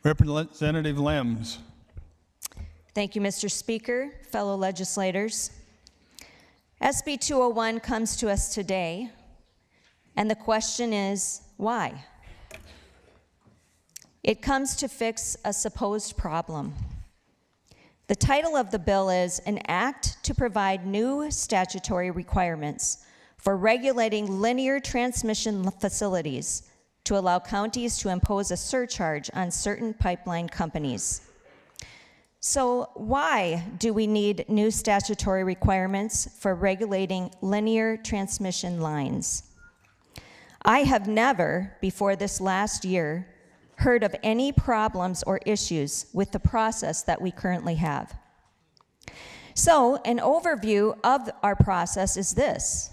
Representative Lems. Thank you, Mr. Speaker, fellow legislators. SB 201 comes to us today, and the question is, why? It comes to fix a supposed problem. The title of the bill is an act to provide new statutory requirements for regulating linear transmission facilities to allow counties to impose a surcharge on certain pipeline companies. So why do we need new statutory requirements for regulating linear transmission lines? I have never, before this last year, heard of any problems or issues with the process that we currently have. So an overview of our process is this.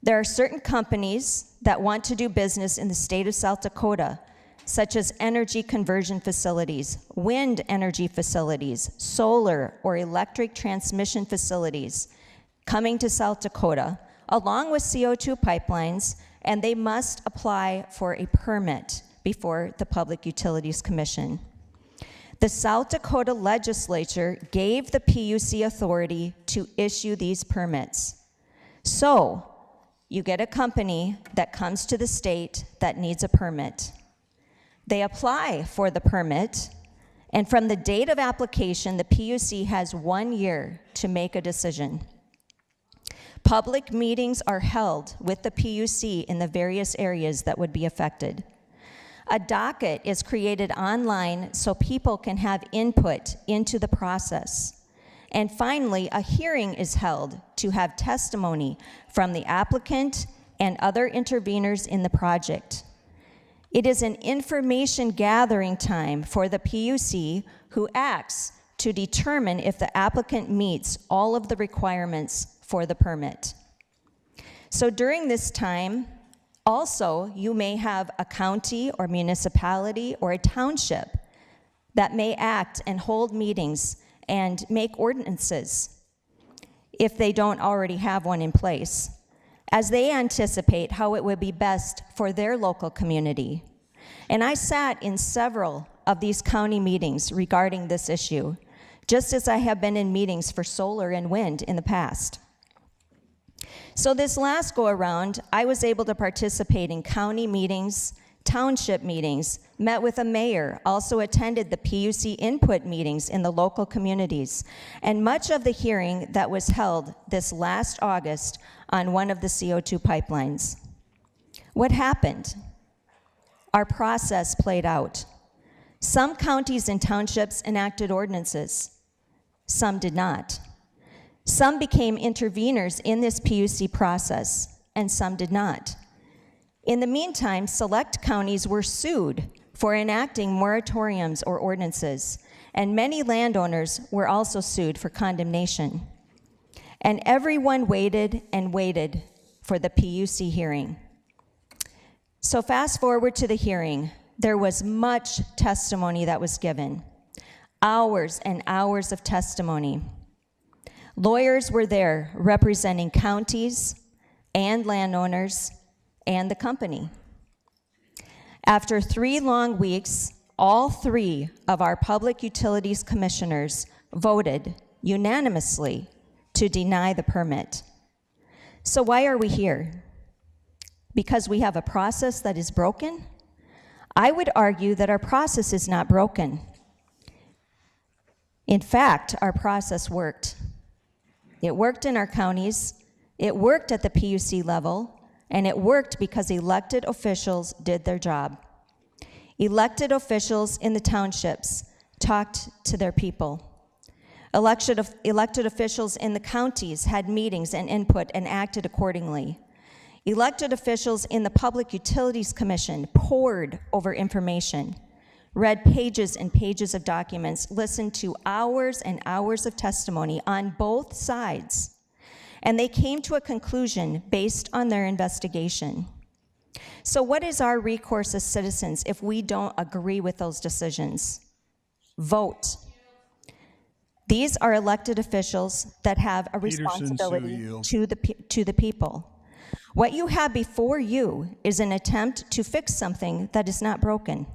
There are certain companies that want to do business in the state of South Dakota, such as energy conversion facilities, wind energy facilities, solar or electric transmission facilities coming to South Dakota, along with CO2 pipelines, and they must apply for a permit before the Public Utilities Commission. The South Dakota legislature gave the PUC authority to issue these permits. So, you get a company that comes to the state that needs a permit. They apply for the permit, and from the date of application, the PUC has 1 year to make a decision. Public meetings are held with the PUC in the various areas that would be affected. A docket is created online so people can have input into the process. And finally, a hearing is held to have testimony from the applicant and other interveners in the project. It is an information gathering time for the PUC, who acts to determine if the applicant meets all of the requirements for the permit. So during this time, also, you may have a county or municipality or a township that may act and hold meetings and make ordinances if they don't already have one in place, as they anticipate how it would be best for their local community. And I sat in several of these county meetings regarding this issue, just as I have been in meetings for solar and wind in the past. So this last go around, I was able to participate in county meetings, township meetings, met with a mayor, also attended the PUC input meetings in the local communities, and much of the hearing that was held this last August on one of the CO2 pipelines. What happened? Our process played out. Some counties and townships enacted ordinances. Some did not. Some became interveners in this PUC process, and some did not. In the meantime, select counties were sued for enacting moratoriums or ordinances, and many landowners were also sued for condemnation. And everyone waited and waited for the PUC hearing. So fast forward to the hearing. There was much testimony that was given, hours and hours of testimony. Lawyers were there representing counties and landowners and the company. After 3 long weeks, all 3 of our Public Utilities Commissioners voted unanimously to deny the permit. So why are we here? Because we have a process that is broken? I would argue that our process is not broken. In fact, our process worked. It worked in our counties, it worked at the PUC level, and it worked because elected officials did their job. Elected officials in the townships talked to their people. Elected officials in the counties had meetings and input and acted accordingly. Elected officials in the Public Utilities Commission pored over information, read pages and pages of documents, listened to hours and hours of testimony on both sides, and they came to a conclusion based on their investigation. So what is our recourse as citizens if we don't agree with those decisions? Vote. These are elected officials that have a responsibility to the people. What you have before you is an attempt to fix something that is not broken.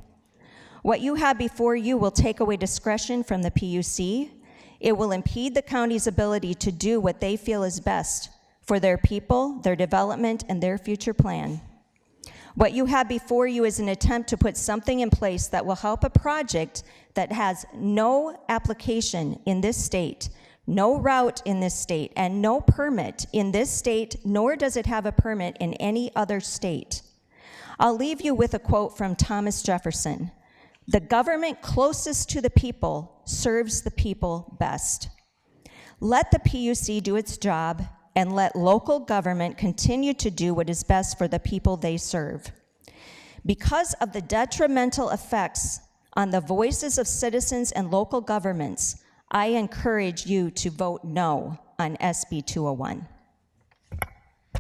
What you have before you will take away discretion from the PUC. It will impede the county's ability to do what they feel is best for their people, their development, and their future plan. What you have before you is an attempt to put something in place that will help a project that has no application in this state, no route in this state, and no permit in this state, nor does it have a permit in any other state. I'll leave you with a quote from Thomas Jefferson. "The government closest to the people serves the people best." Let the PUC do its job, and let local government continue to do what is best for the people they serve. Because of the detrimental effects on the voices of citizens and local governments, I encourage you to vote no on SB 201.